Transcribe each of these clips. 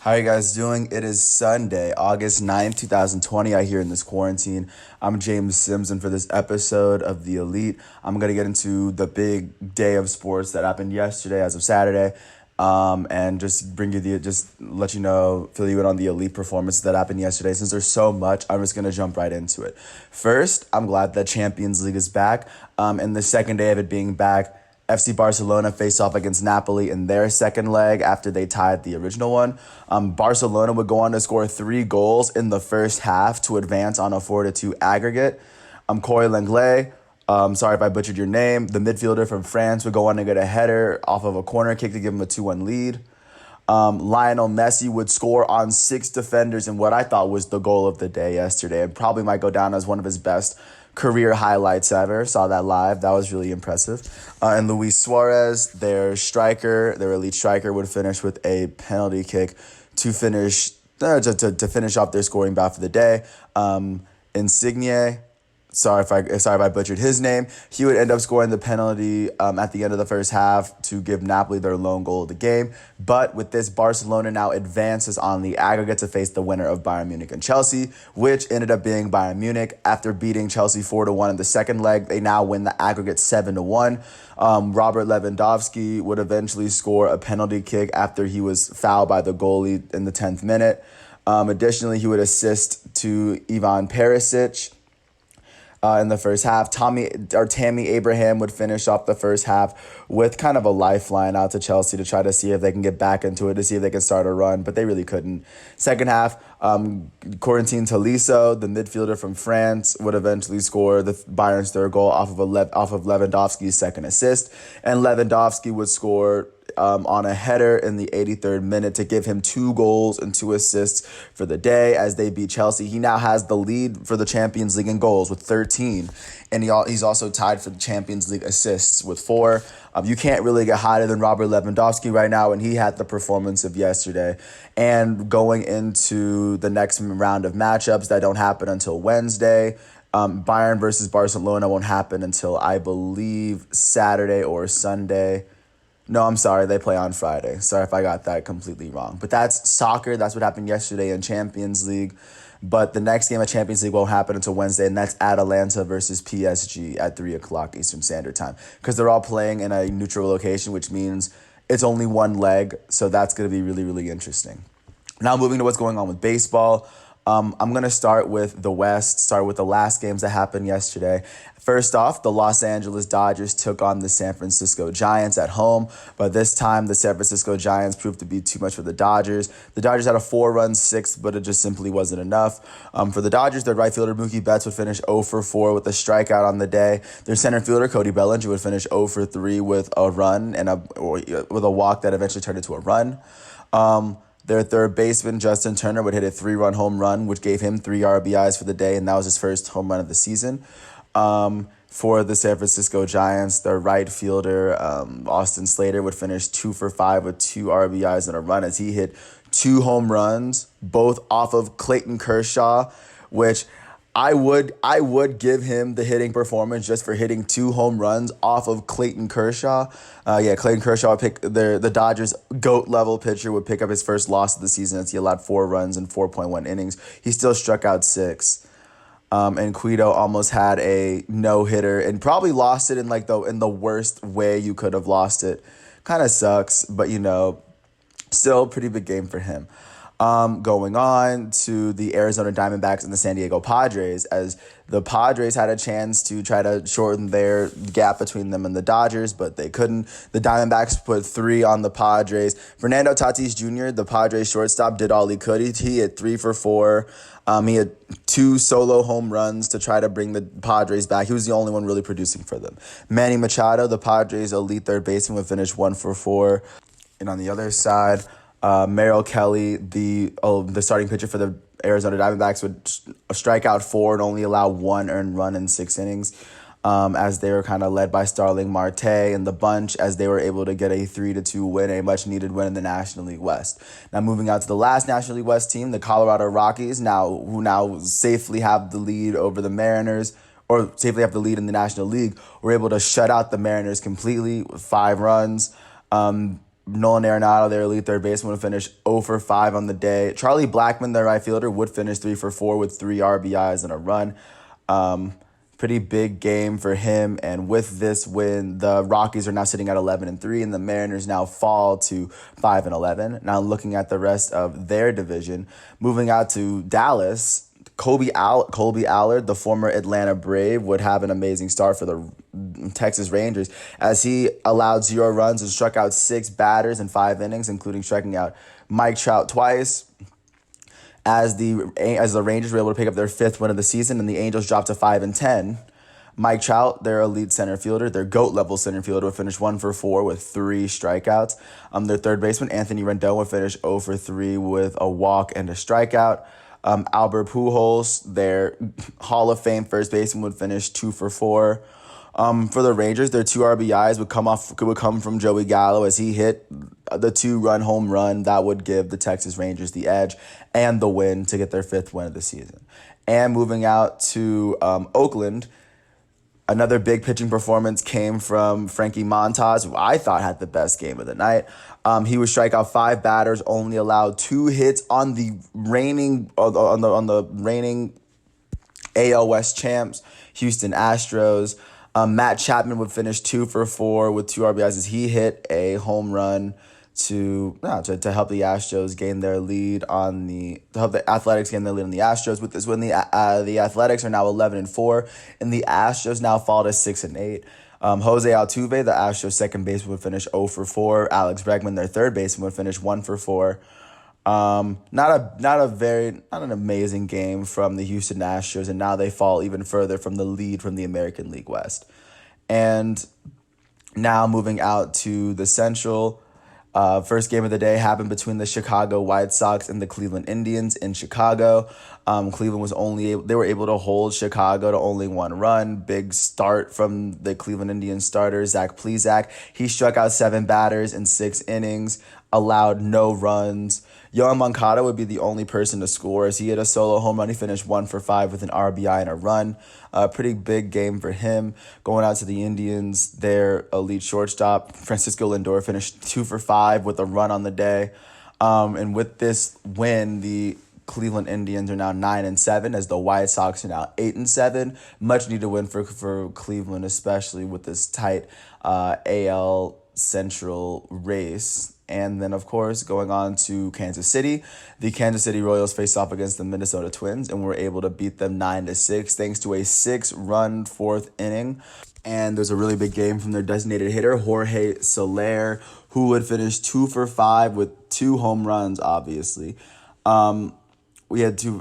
How are you guys doing? It is Sunday, August 9th, 2020. I here in this quarantine. I'm James Simpson for this episode of The Elite. I'm going to get into the big day of sports that happened yesterday as of Saturday. And just let you know, fill you in on the elite performances that happened yesterday. Since there's so much, I'm just going to jump right into it. First, I'm glad that Champions League is back. And the second day of it being back, FC Barcelona faced off against Napoli in their second leg after they tied the original one. Barcelona would go on to score 3 goals in the first half to advance on a 4-2 aggregate. Corey Lenglet, sorry if I butchered your name, the midfielder from France, would go on to get a header off of a corner kick to give him a 2-1 lead. Lionel Messi would score on 6 defenders in what I thought was the goal of the day yesterday, and probably might go down as one of his best career highlights ever. Saw that live. That was really impressive. And Luis Suarez, their elite striker, would finish with a penalty kick to finish off their scoring bout for the day. Insigne, sorry if I butchered his name. He would end up scoring the penalty at the end of the first half to give Napoli their lone goal of the game. But with this, Barcelona now advances on the aggregate to face the winner of Bayern Munich and Chelsea, which ended up being Bayern Munich. After beating Chelsea 4-1 in the second leg, they now win the aggregate 7-1. Robert Lewandowski would eventually score a penalty kick after he was fouled by the goalie in the 10th minute. Additionally, he would assist to Ivan Perisic in the first half. Tammy Abraham would finish off the first half with kind of a lifeline out to Chelsea to try to see if they can get back into it, to see if they can start a run, but they really couldn't. Second half, Corentin Tolisso, the midfielder from France, would eventually score the Bayern's third goal off of Lewandowski's second assist, and Lewandowski would score on a header in the 83rd minute to give him 2 goals and 2 assists for the day as they beat Chelsea. He now has the lead for the Champions League in goals with 13, and he's also tied for the Champions League assists with 4. You can't really get higher than Robert Lewandowski right now, and he had the performance of yesterday. And going into the next round of matchups that don't happen until Wednesday, Bayern versus Barcelona won't happen until, I believe, Saturday or Sunday. No, I'm sorry, they play on Friday. Sorry if I got that completely wrong. But that's soccer. That's what happened yesterday in Champions League. But the next game of Champions League won't happen until Wednesday, and that's Atalanta versus PSG at 3 o'clock Eastern Standard Time. Because they're all playing in a neutral location, which means it's only one leg. So that's going to be really, really interesting. Now moving to what's going on with baseball. I'm going to start with the West, start with the last games that happened yesterday. First off, the Los Angeles Dodgers took on the San Francisco Giants at home, but this time the San Francisco Giants proved to be too much for the Dodgers. The Dodgers had a 4-run sixth, but it just simply wasn't enough. For the Dodgers, their right fielder Mookie Betts would finish 0 for 4 with a strikeout on the day. Their center fielder Cody Bellinger would finish 0 for 3 with a run with a walk that eventually turned into a run. Their third baseman, Justin Turner, would hit a 3-run home run, which gave him 3 RBIs for the day, and that was his first home run of the season. For the San Francisco Giants, their right fielder, Austin Slater, would finish 2 for 5 with 2 RBIs and a run as he hit 2 home runs, both off of Clayton Kershaw, which I would give him the hitting performance just for hitting 2 home runs off of Clayton Kershaw. Clayton Kershaw would pick the Dodgers' GOAT-level pitcher would pick up his first loss of the season as he allowed 4 runs in 4.1 innings. He still struck out 6. And Cueto almost had a no-hitter and probably lost it in the worst way you could have lost it. Kind of sucks, but still pretty big game for him. Going on to the Arizona Diamondbacks and the San Diego Padres, as the Padres had a chance to try to shorten their gap between them and the Dodgers, but they couldn't. The Diamondbacks put 3 on the Padres. Fernando Tatis Jr., the Padres shortstop, did all he could. He hit 3 for 4. He had 2 solo home runs to try to bring the Padres back. He was the only one really producing for them. Manny Machado, the Padres' elite third baseman, would finish 1 for 4. And on the other side, Merrill Kelly, the starting pitcher for the Arizona Diamondbacks, would strike out 4 and only allow 1 earned run in 6 innings. As they were kind of led by Starling Marte and the bunch as they were able to get a 3-2 win, a much-needed win in the National League West. Now moving out to the last National League West team, the Colorado Rockies, who now safely have the lead over the Mariners, or safely have the lead in the National League, were able to shut out the Mariners completely with 5 runs. Nolan Arenado, their elite third baseman, would finish 0 for 5 on the day. Charlie Blackmon, their right fielder, would finish 3 for 4 with 3 RBIs and a run. Pretty big game for him. And with this win, the Rockies are now sitting at 11-3, and the Mariners now fall to 5-11. Now looking at the rest of their division, moving out to Dallas, Colby Allard, the former Atlanta Brave, would have an amazing start for the Texas Rangers as he allowed 0 runs and struck out 6 batters in 5 innings, including striking out Mike Trout twice. As the Rangers were able to pick up their 5th win of the season, and the Angels dropped to 5-10. Mike Trout, their elite center fielder, their GOAT level center fielder, would finish 1 for 4 with 3 strikeouts. Their third baseman, Anthony Rendon, would finish 0 for 3 with a walk and a strikeout. Albert Pujols, their Hall of Fame first baseman, would finish 2 for 4. For the Rangers, their 2 RBIs would come from Joey Gallo as he hit the 2-run home run that would give the Texas Rangers the edge and the win to get their 5th win of the season. And moving out to Oakland, another big pitching performance came from Frankie Montas, who I thought had the best game of the night. He would strike out 5 batters, only allowed 2 hits on the reigning AL West champs, Houston Astros. Matt Chapman would finish 2 for 4 with 2 RBIs as he hit a home run to help the Astros gain their lead to help the Athletics gain their lead on the Astros. With this win, the Athletics are now 11-4, and the Astros now fall to 6-8. Jose Altuve, the Astros second baseman, would finish 0 for 4. Alex Bregman, their third baseman, would finish 1 for 4. Not an amazing game from the Houston Astros, and now they fall even further from the lead from the American League West. And now moving out to the Central, first game of the day happened between the Chicago White Sox and the Cleveland Indians in Chicago. Cleveland they were able to hold Chicago to only 1 run. Big start from the Cleveland Indians starter, Zach Plesac. He struck out 7 batters in 6 innings, allowed no runs. Yohan Moncada would be the only person to score as he hit a solo home run. He finished 1 for 5 with an RBI and a run. Pretty big game for him. Going out to the Indians, their elite shortstop, Francisco Lindor, finished 2 for 5 with a run on the day. And with this win, the Cleveland Indians are now 9-7 as the White Sox are now 8-7. Much needed win for Cleveland, especially with this tight AL Central race. And then, of course, going on to Kansas City, the Kansas City Royals faced off against the Minnesota Twins and were able to beat them 9-6 thanks to a 6-run 4th inning. And there's a really big game from their designated hitter, Jorge Soler, who would finish 2 for 5 with 2 home runs, obviously. With 2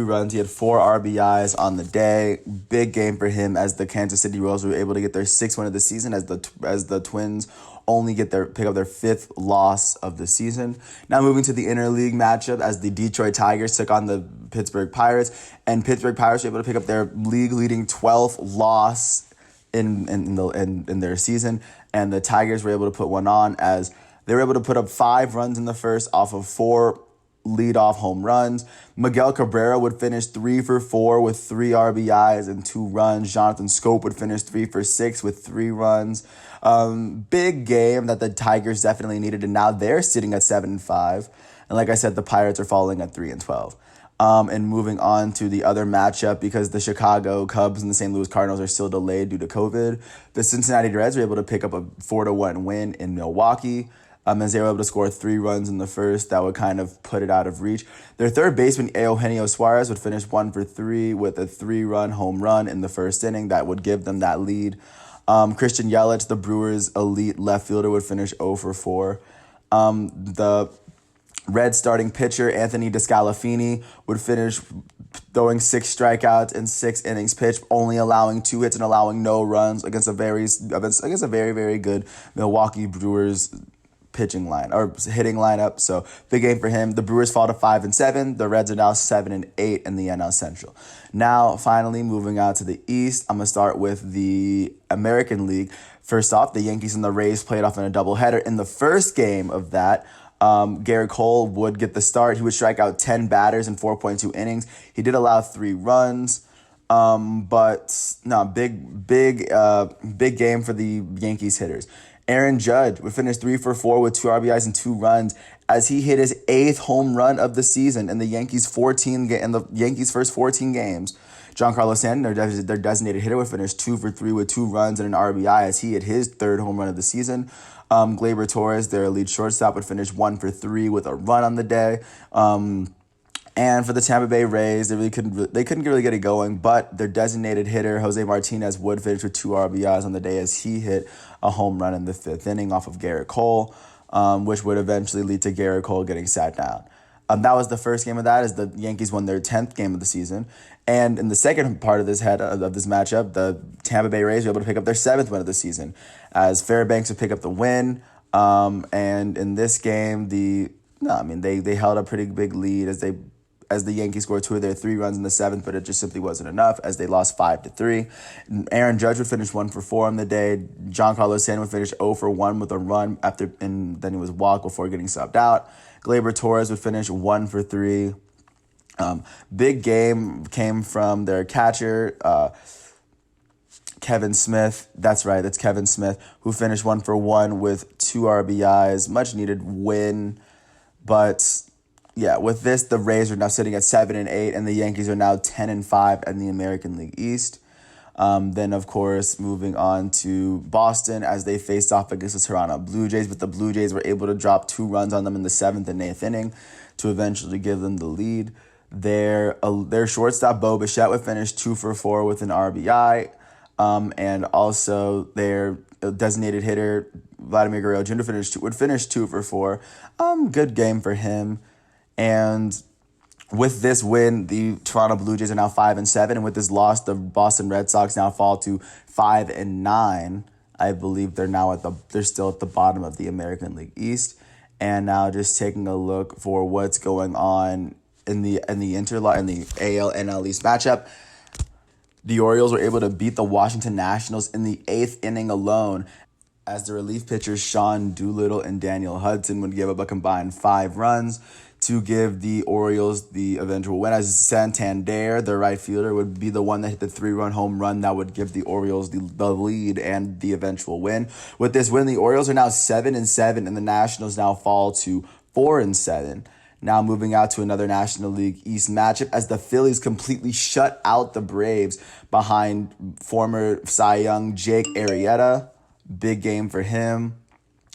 runs. He had 4 RBIs on the day. Big game for him as the Kansas City Royals were able to get their 6th win of the season as the Twins only pick up their 5th loss of the season. Now moving to the interleague matchup as the Detroit Tigers took on the Pittsburgh Pirates, and Pittsburgh Pirates were able to pick up their league-leading 12th loss in their season, and the Tigers were able to put one on as they were able to put up 5 runs in the first off of 4 leadoff home runs. Miguel Cabrera would finish 3 for 4 with 3 RBIs and 2 runs. Jonathan Scope would finish 3 for 6 with 3 runs. Big game that the Tigers definitely needed, and now they're sitting at 7-5. And like I said, the Pirates are falling at 3-12. And moving on to the other matchup, because the Chicago Cubs and the St. Louis Cardinals are still delayed due to COVID, the Cincinnati Reds were able to pick up a 4-1 win in Milwaukee. As they were able to score 3 runs in the first, that would kind of put it out of reach. Their third baseman, Eugenio Suarez, would finish 1 for 3 with a 3-run home run in the first inning. That would give them that lead. Christian Yelich, the Brewers' elite left fielder, would finish 0 for 4. The Reds starting pitcher, Anthony DeScalafini, would finish throwing 6 strikeouts in 6 innings pitched, only allowing 2 hits and allowing no runs against a very, very good Milwaukee Brewers hitting lineup. So big game for him. The Brewers fall to 5-7. The Reds are now 7-8 in the NL Central. Now, finally, moving out to the East, I'm going to start with the American League. First off, the Yankees and the Rays played off in a doubleheader. In the first game of that, Garrett Cole would get the start. He would strike out 10 batters in 4.2 innings. He did allow 3 runs. But no, big game for the Yankees hitters. Aaron Judge would finish 3 for 4 with 2 RBIs and 2 runs as he hit his 8th home run of the season in the Yankees' first 14 games. Giancarlo Stanton, their designated hitter, would finish 2 for 3 with 2 runs and an RBI as he hit his 3rd home run of the season. Gleyber Torres, their lead shortstop, would finish 1 for 3 with a run on the day. And for the Tampa Bay Rays, they couldn't really get it going, but their designated hitter, Jose Martinez, would finish with 2 RBIs on the day as he hit a home run in the 5th inning off of Garrett Cole, which would eventually lead to Garrett Cole getting sat down. That was the first game of that, as the Yankees won their 10th game of the season. And in the second part of this matchup, the Tampa Bay Rays were able to pick up their 7th win of the season, as Fairbanks would pick up the win. And in this game, they held a pretty big lead as the Yankees scored 2 of their 3 runs in the 7th, but it just simply wasn't enough as they lost 5-3. Aaron Judge would finish 1 for 4 on the day. Giancarlo Stanton would finish 0 for 1 with a run and then he was walked before getting subbed out. Gleyber Torres would finish 1 for 3. Big game came from their catcher, Kevin Smith. That's right, that's Kevin Smith, who finished 1 for 1 with 2 RBIs. Much needed win, but yeah, with this, the Rays are now sitting at 7-8, and the Yankees are now 10-5 in the American League East. Then, of course, moving on to Boston as they faced off against the Toronto Blue Jays, but the Blue Jays were able to drop 2 runs on them in the 7th and 8th inning to eventually give them the lead. Their shortstop, Bo Bichette, would finish 2 for 4 with an RBI, and also their designated hitter, Vladimir Guerrero Jr., would finish 2 for 4. Good game for him. And with this win, the Toronto Blue Jays are now 5-7, and with this loss, the Boston Red Sox now fall to 5-9. I believe they're still at the bottom of the American League East. And now just taking a look for what's going on in the AL NL East matchup. The Orioles were able to beat the Washington Nationals in the 8th inning alone, as the relief pitchers Sean Doolittle and Daniel Hudson would give up a combined 5 runs to give the Orioles the eventual win, as Santander, the right fielder, would be the one that hit the 3-run home run that would give the Orioles the lead and the eventual win. With this win, the Orioles are now 7-7, and the Nationals now fall to 4-7. Now moving out to another National League East matchup, as the Phillies completely shut out the Braves behind former Cy Young Jake Arrieta. Big game for him,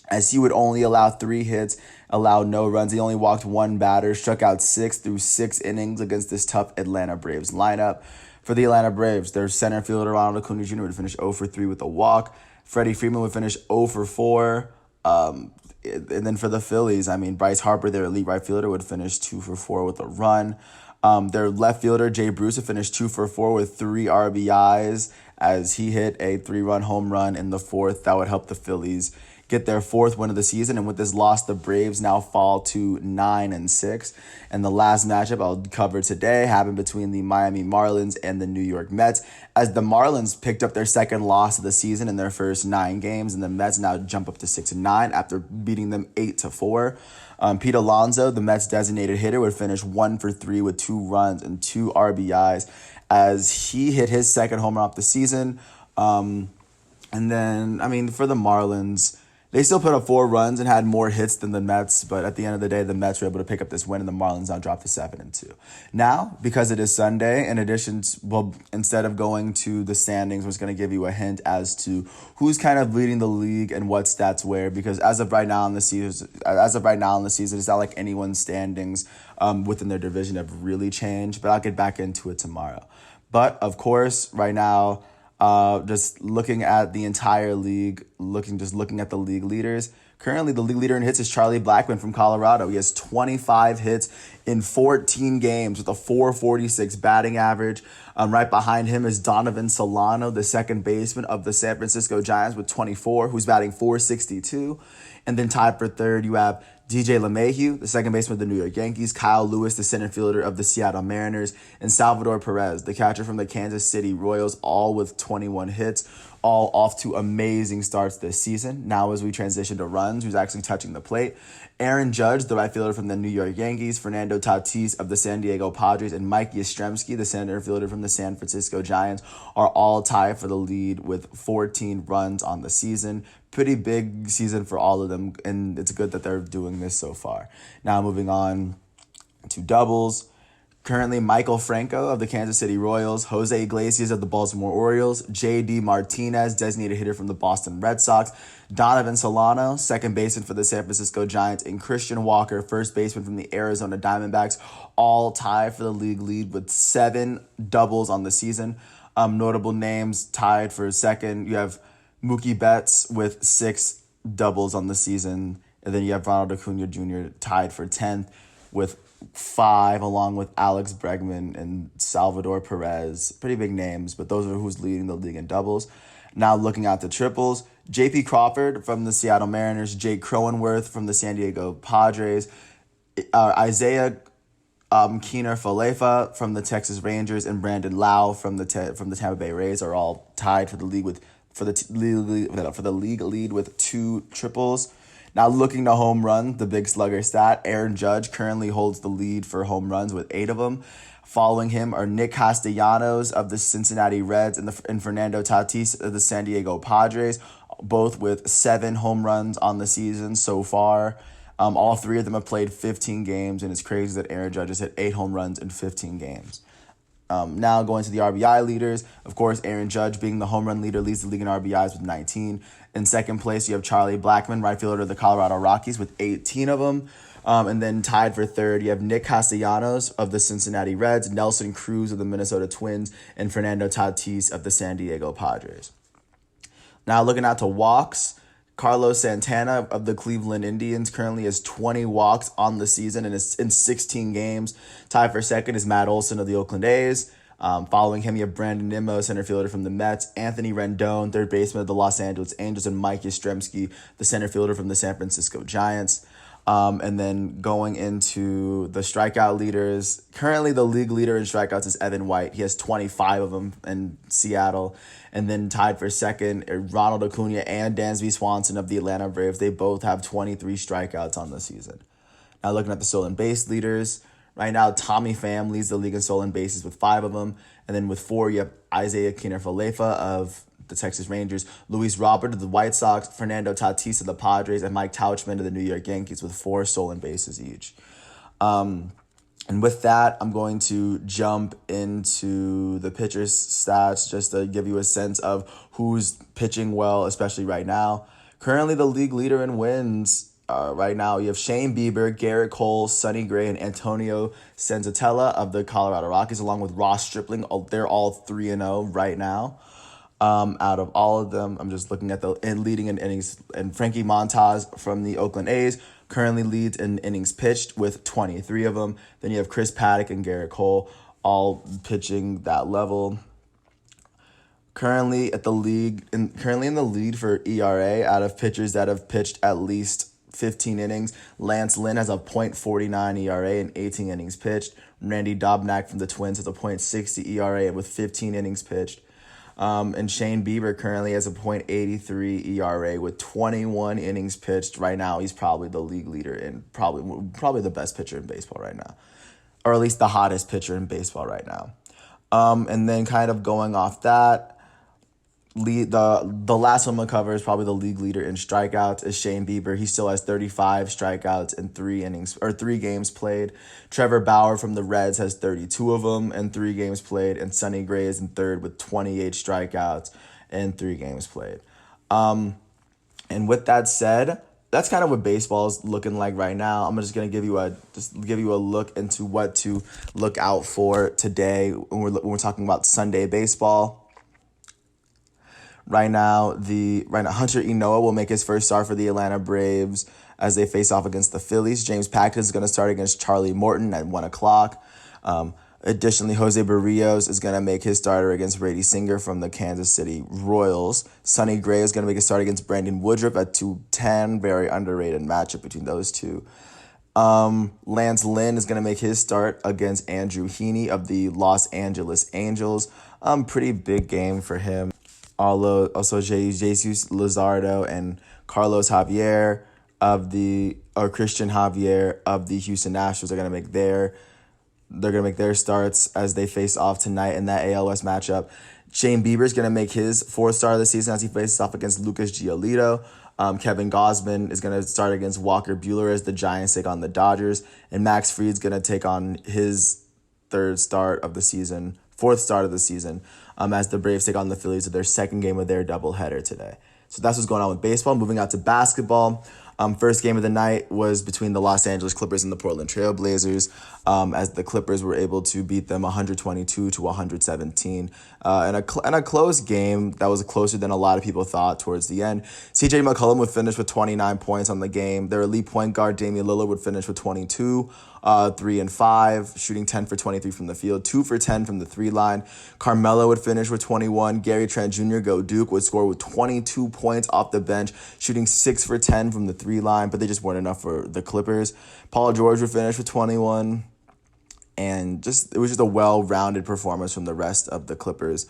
as he would only allow 3 hits, allowed no runs. He only walked 1 batter, struck out 6 through 6 innings against this tough Atlanta Braves lineup. For the Atlanta Braves, their center fielder, Ronald Acuna Jr., would finish 0 for 3 with a walk. Freddie Freeman would finish 0 for 4. And then for the Phillies, Bryce Harper, their elite right fielder, would finish 2 for 4 with a run. Their left fielder, Jay Bruce, would finish 2 for 4 with 3 RBIs, as he hit a 3-run home run in the 4th. That would help the Phillies get their 4th win of the season. And with this loss, the Braves now fall to 9-6. And the last matchup I'll cover today happened between the Miami Marlins and the New York Mets, as the Marlins picked up their 2nd loss of the season in their first 9 games, and the Mets now jump up to 6-9 after beating them 8-4. Pete Alonso, the Mets designated hitter, would finish 1 for 3 with 2 runs and 2 RBIs, as he hit his 2nd home run of the season. And then, for the Marlins, they still put up 4 runs and had more hits than the Mets, but at the end of the day, the Mets were able to pick up this win, and the Marlins now dropped to 7-2. Now, because it is Sunday, instead of going to the standings, I was going to give you a hint as to who's kind of leading the league and what stats where, because as of right now in the season, it's not like anyone's standings within their division have really changed, but I'll get back into it tomorrow. But of course, right now, just looking at the entire league, looking at the league leaders. Currently, the league leader in hits is Charlie Blackmon from Colorado. He has 25 hits in 14 games with a .446 batting average. Right behind him is Donovan Solano, the second baseman of the San Francisco Giants, with 24, who's batting .462. And then tied for third, you have DJ LeMahieu, the second baseman of the New York Yankees, Kyle Lewis, the center fielder of the Seattle Mariners, and Salvador Perez, the catcher from the Kansas City Royals, all with 21 hits, all off to amazing starts this season. Now as we transition to runs, who's actually touching the plate, Aaron Judge, the right fielder from the New York Yankees, Fernando Tatis of the San Diego Padres, and Mike Yastrzemski, the center fielder from the San Francisco Giants, are all tied for the lead with 14 runs on the season. Pretty big season for all of them, and it's good that they're doing this so far. Now moving on to doubles. Currently, Michael Franco of the Kansas City Royals, Jose Iglesias of the Baltimore Orioles, J.D. Martinez, designated hitter from the Boston Red Sox, Donovan Solano, second baseman for the San Francisco Giants, and Christian Walker, first baseman from the Arizona Diamondbacks, all tied for the league lead with 7 doubles on the season. Notable names tied for second. You have Mookie Betts with 6 doubles on the season, and then you have Ronald Acuna Jr. tied for 10th with 5, along with Alex Bregman and Salvador Perez. Pretty big names, but those are who's leading the league in doubles. Now looking at the triples, J.P. Crawford from the Seattle Mariners, Jake Cronenworth from the San Diego Padres, Isaiah Keener-Falefa from the Texas Rangers, and Brandon Lau from the Tampa Bay Rays are all tied for the league lead with 2 triples. Now looking to home run, the big slugger stat, Aaron Judge currently holds the lead for home runs with 8 of them. Following him are Nick Castellanos of the Cincinnati Reds and Fernando Tatis of the San Diego Padres, both with 7 home runs on the season so far. All 3 of them have played 15 games, and it's crazy that Aaron Judge has hit 8 home runs in 15 games. Now going to the RBI leaders, of course, Aaron Judge being the home run leader leads the league in RBIs with 19. In second place, you have Charlie Blackmon, right fielder of the Colorado Rockies, with 18 of them. And then tied for third, you have Nick Castellanos of the Cincinnati Reds, Nelson Cruz of the Minnesota Twins, and Fernando Tatis of the San Diego Padres. Now looking out to walks, Carlos Santana of the Cleveland Indians currently has 20 walks on the season and is in 16 games. Tied for second is Matt Olson of the Oakland A's. Following him, you have Brandon Nimmo, center fielder from the Mets, Anthony Rendon, third baseman of the Los Angeles Angels, and Mike Yastrzemski, the center fielder from the San Francisco Giants. And then going into the strikeout leaders, currently the league leader in strikeouts is Evan White. He has 25 of them in Seattle. And then tied for second, Ronald Acuna and Dansby Swanson of the Atlanta Braves. They both have 23 strikeouts on the season. Now looking at the stolen base leaders, right now Tommy Pham leads the league in stolen bases with 5 of them. And then with 4, you have Isaiah Keener-Falefa of the Texas Rangers, Luis Robert of the White Sox, Fernando Tatis of the Padres, and Mike Tauchman of the New York Yankees with 4 stolen bases each. And with that, I'm going to jump into the pitchers' stats just to give you a sense of who's pitching well, especially right now. Currently, the league leader in wins right now, you have Shane Bieber, Garrett Cole, Sonny Gray, and Antonio Senzatella of the Colorado Rockies, along with Ross Stripling. They're all 3-0 right now. Out of all of them, I'm just looking at the leading in innings, and Frankie Montas from the Oakland A's currently leads in innings pitched with 23 of them. Then you have Chris Paddock and Garrett Cole all pitching that level. Currently in the lead for ERA out of pitchers that have pitched at least 15 innings, Lance Lynn has a .49 ERA in 18 innings pitched. Randy Dobnak from the Twins has a .60 ERA with 15 innings pitched. And Shane Bieber currently has a .83 ERA with 21 innings pitched. Right now, he's probably the league leader and probably the best pitcher in baseball right now, or at least the hottest pitcher in baseball right now. And then kind of going off that, the last one I'm gonna cover is probably the league leader in strikeouts is Shane Bieber. He still has 35 strikeouts in 3 games played. Trevor Bauer from the Reds has 32 of them in 3 games played, and Sonny Gray is in third with 28 strikeouts in 3 games played. And with that said, that's kind of what baseball is looking like right now. I'm just gonna give you a look into what to look out for today when we're talking about Sunday baseball. Right now, Hunter Inoue will make his first start for the Atlanta Braves as they face off against the Phillies. James Paxton is going to start against Charlie Morton at 1 o'clock. Additionally, Jose Barrios is going to make his starter against Brady Singer from the Kansas City Royals. Sonny Gray is going to make a start against Brandon Woodruff at 2:10. Very underrated matchup between those two. Lance Lynn is going to make his start against Andrew Heaney of the Los Angeles Angels. Pretty big game for him. Also, Jesus Luzardo and Carlos Javier of the or Christian Javier of the Houston Astros are going to make their starts as they face off tonight in that AL West matchup. Shane Bieber is going to make his fourth start of the season as he faces off against Lucas Giolito. Kevin Gausman is going to start against Walker Buehler as the Giants take on the Dodgers. And Max Fried's going to take on his fourth start of the season, as the Braves take on the Phillies at their second game of their doubleheader today. So that's what's going on with baseball. Moving out to basketball. First game of the night was between the Los Angeles Clippers and the Portland Trail Blazers, as the Clippers were able to beat them 122 to 117 in a close game that was closer than a lot of people thought towards the end. CJ McCollum would finish with 29 points on the game. Their elite point guard Damian Lillard would finish with 22, 3 and 5, shooting 10 for 23 from the field, 2 for 10 from the 3 line. Carmelo would finish with 21. Gary Trent Jr. Duke would score with 22 points off the bench, shooting 6 for 10 from the 3 line, but they just weren't enough for the Clippers. Paul George would finish with 21. And it was just a well-rounded performance from the rest of the Clippers.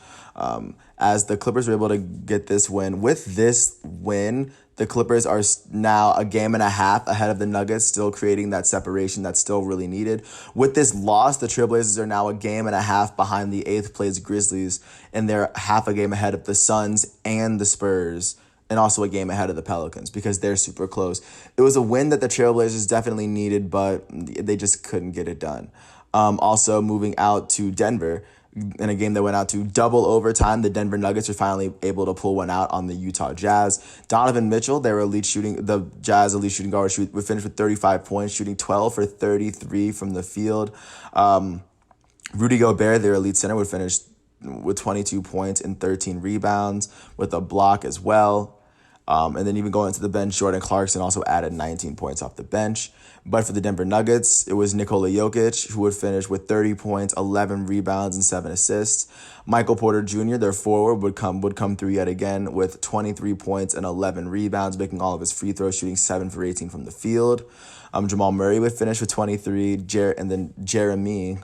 As the Clippers were able to get this win. With this win, the Clippers are now a game and a half ahead of the Nuggets, still creating that separation that's still really needed. With this loss, the Trailblazers are now a game and a half behind the 8th-place Grizzlies, and they're half a game ahead of the Suns and the Spurs, and also a game ahead of the Pelicans because they're super close. It was a win that the Trailblazers definitely needed, but they just couldn't get it done. Also moving out to Denver in a game that went out to double overtime, the Denver Nuggets are finally able to pull one out on the Utah Jazz. Donovan Mitchell, the Jazz elite shooting guard, would finish with 35 points, shooting 12 for 33 from the field. Rudy Gobert, their elite center, would finish with 22 points and 13 rebounds with a block as well. And then even going to the bench, Jordan Clarkson also added 19 points off the bench. But for the Denver Nuggets, it was Nikola Jokic who would finish with 30 points, 11 rebounds, and 7 assists. Michael Porter Jr., their forward, would come through yet again with 23 points and 11 rebounds, making all of his free throws, shooting 7 for 18 from the field. Jamal Murray would finish with 23, and then Jeremy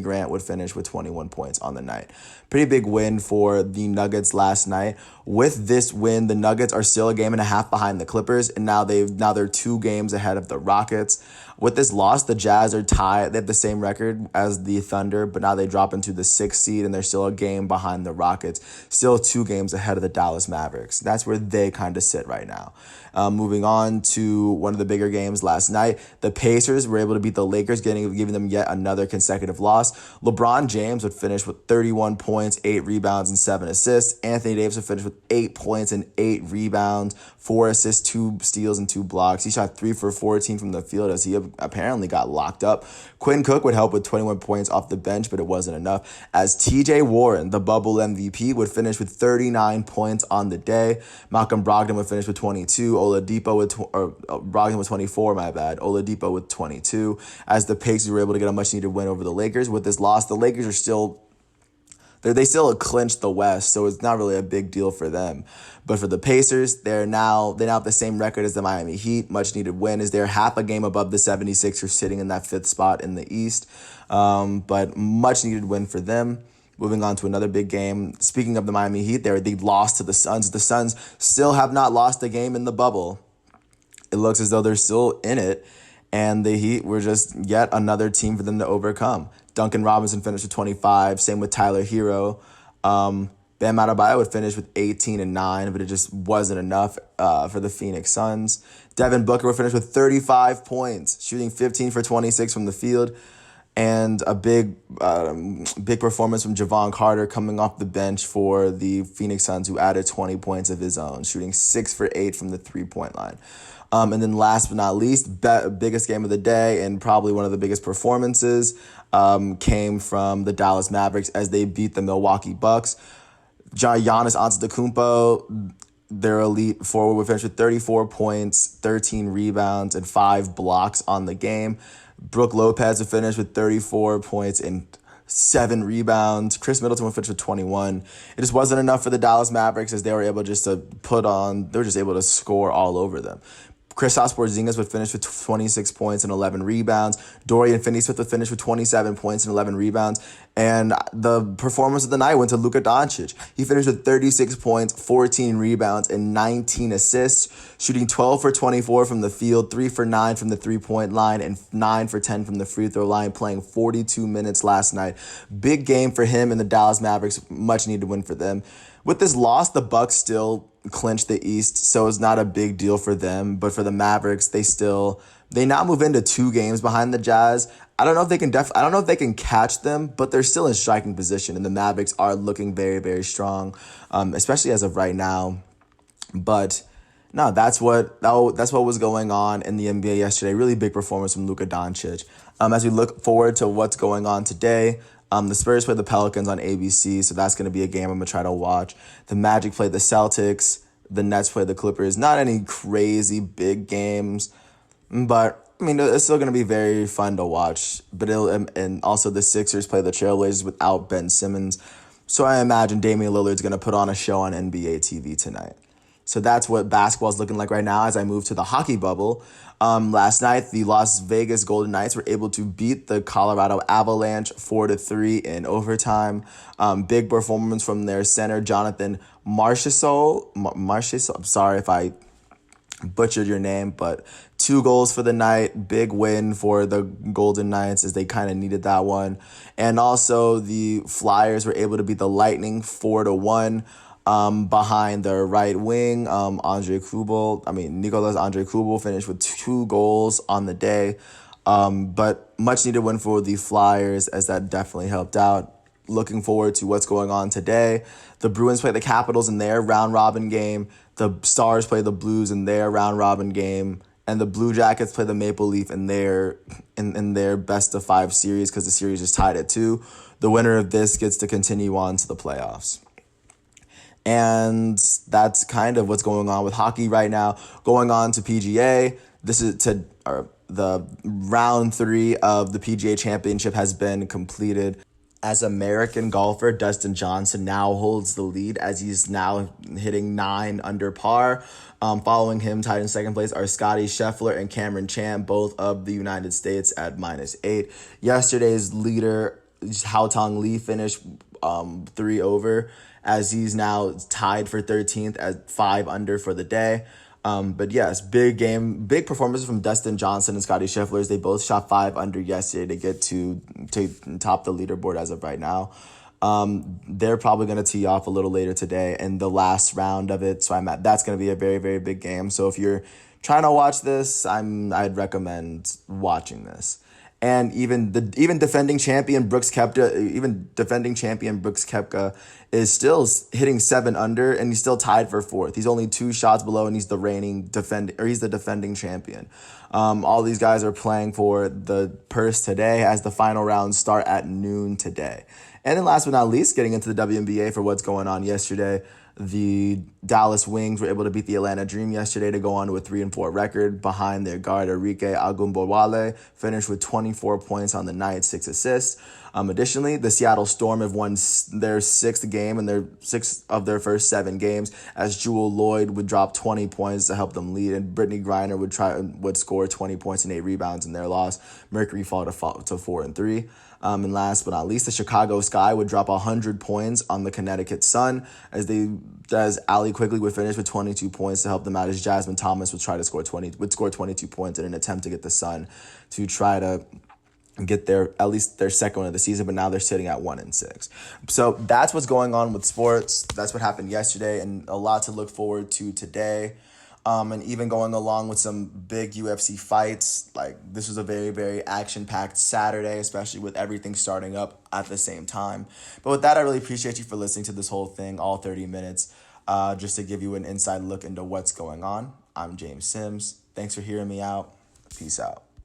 Grant would finish with 21 points on the night. Pretty big win for the Nuggets last night. With this win, the Nuggets are still a game and a half behind the Clippers, and now they're 2 games ahead of the Rockets. With this loss, the Jazz are tied. They have the same record as the Thunder, but now they drop into the 6th seed, and they're still a game behind the Rockets, still 2 games ahead of the Dallas Mavericks. That's where they kind of sit right now. Moving on to one of the bigger games last night, the Pacers were able to beat the Lakers, giving them yet another consecutive loss. LeBron James would finish with 31 points, 8 rebounds, and 7 assists. Anthony Davis would finish with 8 points and 8 rebounds, 4 assists, 2 steals, and 2 blocks. He shot 3 for 14 from the field as he apparently got locked up. Quinn Cook would help with 21 points off the bench, but it wasn't enough, as TJ Warren, the bubble MVP, would finish with 39 points on the day. Malcolm Brogdon would finish with 22. Brogdon with 24, my bad. Oladipo with 22, as the Pacers were able to get a much-needed win over the Lakers. With this loss, the Lakers are still clinched the West, so it's not really a big deal for them. But for the Pacers, they now have the same record as the Miami Heat. Much needed win, as they're half a game above the 76ers, sitting in that 5th spot in the East. But much needed win for them. Moving on to another big game. Speaking of the Miami Heat, they lost to the Suns. The Suns still have not lost a game in the bubble. It looks as though they're still in it, and the Heat were just yet another team for them to overcome. Duncan Robinson finished with 25. Same with Tyler Hero. Bam Adebayo would finish with 18 and 9, but it just wasn't enough for the Phoenix Suns. Devin Booker would finish with 35 points, shooting 15 for 26 from the field. And a big performance from Javon Carter coming off the bench for the Phoenix Suns, who added 20 points of his own, shooting 6 for 8 from the 3-point line. And then last but not least, biggest game of the day and probably one of the biggest performances came from the Dallas Mavericks as they beat the Milwaukee Bucks. Giannis Antetokounmpo, their elite forward, would finish with 34 points, 13 rebounds, and 5 blocks on the game. Brook Lopez would finish with 34 points and 7 rebounds. Chris Middleton would finish with 21. It just wasn't enough for the Dallas Mavericks, as they were able to score all over them. Kristaps Porzingis would finish with 26 points and 11 rebounds. Dorian Finney-Smith would finish with 27 points and 11 rebounds. And the performance of the night went to Luka Doncic. He finished with 36 points, 14 rebounds, and 19 assists, shooting 12 for 24 from the field, 3 for 9 from the three-point line, and 9 for 10 from the free throw line, playing 42 minutes last night. Big game for him and the Dallas Mavericks, much needed win for them. With this loss, the Bucks still clinched the East, so it's not a big deal for them. But for the Mavericks, they now move into 2 games behind the Jazz. I don't know if they can catch them, but they're still in striking position, and the Mavericks are looking very, very strong, especially as of right now. But no, that's what was going on in the NBA yesterday. Really big performance from Luka Doncic. As we look forward to what's going on today, the Spurs play the Pelicans on ABC, so that's going to be a game I'm going to try to watch. The Magic play the Celtics. The Nets play the Clippers. Not any crazy big games, but I mean, it's still going to be very fun to watch. But and also the Sixers play the Trailblazers without Ben Simmons. So I imagine Damian Lillard's going to put on a show on NBA TV tonight. So that's what basketball's looking like right now as I move to the hockey bubble. Last night, the Las Vegas Golden Knights were able to beat the Colorado Avalanche 4-3 in overtime. Big performance from their center, Jonathan Marchessault. I'm sorry if I butchered your name, but 2 goals for the night. Big win for the Golden Knights as they kind of needed that one. And also the Flyers were able to beat the Lightning 4-1. Behind their right wing, Nicolas Andre-Kubel finished with 2 goals on the day. But much needed win for the Flyers as that definitely helped out. Looking forward to what's going on today. The Bruins play the Capitals in their round-robin game. The Stars play the Blues in their round-robin game. And the Blue Jackets play the Maple Leaf in their best-of-5 series because the series is tied at 2. The winner of this gets to continue on to the playoffs. And that's kind of what's going on with hockey right now. Going on to PGA. The round 3 of the PGA Championship has been completed. As American golfer, Dustin Johnson now holds the lead as he's now hitting 9 under par. Following him, tied in second place, are Scotty Scheffler and Cameron Champ, both of the United States at -8. Yesterday's leader, Hao Tong Lee, finished 3 over, as he's now tied for 13th at 5 under for the day. But yes, big game, big performances from Dustin Johnson and Scotty Scheffler. They both shot 5 under yesterday to get to top the leaderboard as of right now. They're probably going to tee off a little later today in the last round of it. So that's going to be a very, very big game. So if you're trying to watch this, I'd recommend watching this. And even defending champion Brooks Koepka is still hitting 7 under, and he's still tied for 4th. He's only 2 shots below, and he's the defending champion. All these guys are playing for the purse today as the final rounds start at noon today. And then last but not least, getting into the WNBA for what's going on yesterday. The Dallas Wings were able to beat the Atlanta Dream yesterday to go on to a 3-4 record behind their guard Enrique Agumbowale, finished with 24 points on the night, 6 assists. Additionally, the Seattle Storm have won their 6th game and their 6 of their first 7 games, as Jewel Lloyd would drop 20 points to help them lead, and Brittany Griner would score 20 points and 8 rebounds in their loss. Mercury fall to 4-3. And last but not least, the Chicago Sky would drop 100 points on the Connecticut Sun as Allie Quigley would finish with 22 points to help them out, as Jasmine Thomas would score 22 points in an attempt to get the Sun to try to get at least their second win of the season, but now they're sitting at 1-6. So that's what's going on with sports. That's what happened yesterday, and a lot to look forward to today. And even going along with some big UFC fights. Like, this was a very, very action-packed Saturday, especially with everything starting up at the same time. But with that, I really appreciate you for listening to this whole thing, all 30 minutes, just to give you an inside look into what's going on. I'm James Sims. Thanks for hearing me out. Peace out.